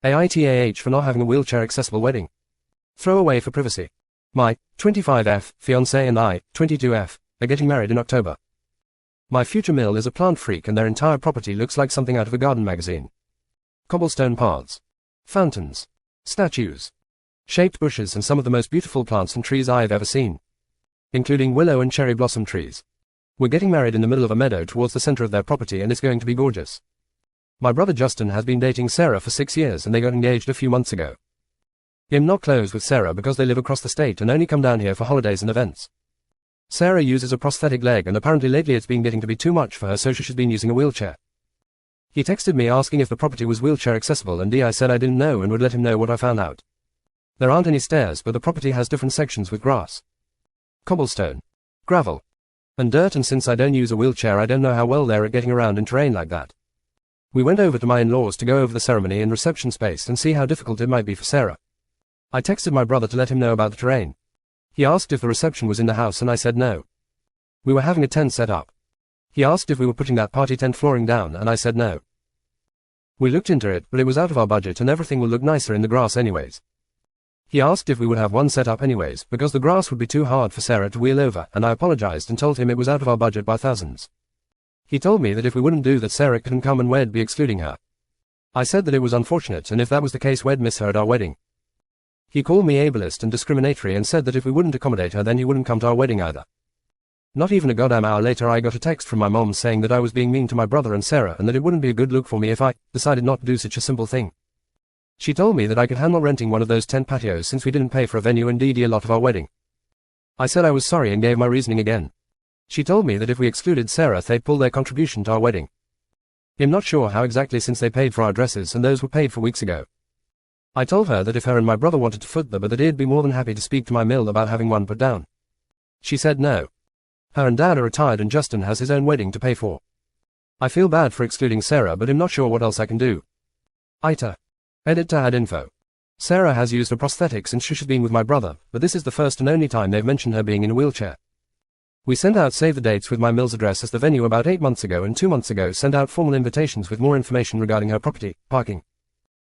AITAH for not having a wheelchair-accessible wedding. Throwaway for privacy. My 25F fiancé and I, 22F, are getting married in October. My future mill is a plant freak and their entire property looks like something out of a garden magazine. Cobblestone paths, fountains, statues, shaped bushes and some of the most beautiful plants and trees I've ever seen, including willow and cherry blossom trees. We're getting married in the middle of a meadow towards the center of their property and it's going to be gorgeous. My brother Justin has been dating Sarah for 6 years and they got engaged a few months ago. I'm not close with Sarah because they live across the state and only come down here for holidays and events. Sarah uses a prosthetic leg and apparently lately it's been getting to be too much for her, so she's been using a wheelchair. He texted me asking if the property was wheelchair accessible and I said I didn't know and would let him know what I found out. There aren't any stairs, but the property has different sections with grass, cobblestone, gravel, and dirt, and since I don't use a wheelchair I don't know how well they're at getting around in terrain like that. We went over to my in-laws to go over the ceremony and reception space and see how difficult it might be for Sarah. I texted my brother to let him know about the terrain. He asked if the reception was in the house and I said no. We were having a tent set up. He asked if we were putting that party tent flooring down and I said no. We looked into it, but it was out of our budget and everything will look nicer in the grass anyways. He asked if we would have one set up anyways, because the grass would be too hard for Sarah to wheel over, and I apologized and told him it was out of our budget by thousands. He told me that if we wouldn't do that Sarah couldn't come and we'd be excluding her. I said that it was unfortunate and if that was the case we'd miss her at our wedding. He called me ableist and discriminatory and said that if we wouldn't accommodate her then he wouldn't come to our wedding either. Not even a goddamn hour later I got a text from my mom saying that I was being mean to my brother and Sarah and that it wouldn't be a good look for me if I decided not to do such a simple thing. She told me that I could handle renting one of those tent patios since we didn't pay for a venue and a lot of our wedding. I said I was sorry and gave my reasoning again. She told me that if we excluded Sarah they'd pull their contribution to our wedding. I'm not sure how exactly since they paid for our dresses and those were paid for weeks ago. I told her that if her and my brother wanted to foot the but that he'd be more than happy to speak to my mill about having one put down. She said no. Her and dad are retired and Justin has his own wedding to pay for. I feel bad for excluding Sarah but I'm not sure what else I can do. AITAH. Edit to add info. Sarah has used a prosthetic since she's been with my brother, but this is the first and only time they've mentioned her being in a wheelchair. We sent out save the dates with my mill's address as the venue about 8 months ago and 2 months ago sent out formal invitations with more information regarding her property, parking,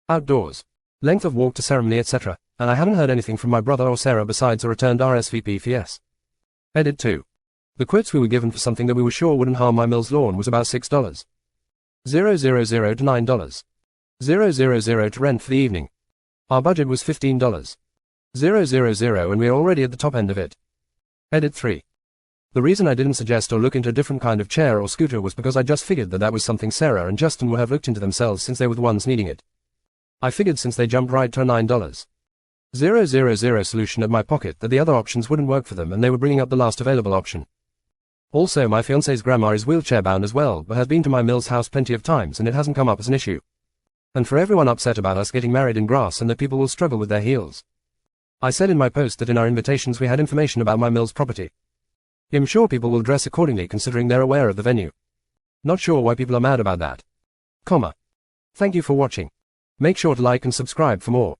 outdoors, length of walk to ceremony etc. And I haven't heard anything from my brother or Sarah besides a returned RSVP for yes. Edit 2. The quotes we were given for something that we were sure wouldn't harm my mill's lawn was about $6,000 to $9. 000 to rent for the evening. Our budget was $15. 000 and we're already at the top end of it. Edit 3. The reason I didn't suggest or look into a different kind of chair or scooter was because I just figured that that was something Sarah and Justin would have looked into themselves since they were the ones needing it. I figured since they jumped right to a $9. 000 solution at my pocket that the other options wouldn't work for them and they were bringing up the last available option. Also my fiancé's grandma is wheelchair bound as well but has been to my mill's house plenty of times and it hasn't come up as an issue. And for everyone upset about us getting married in grass and that people will struggle with their heels. I said in my post that in our invitations we had information about my mill's property. I'm sure people will dress accordingly considering they're aware of the venue. Not sure why people are mad about that. Thank you for watching. Make sure to like and subscribe for more.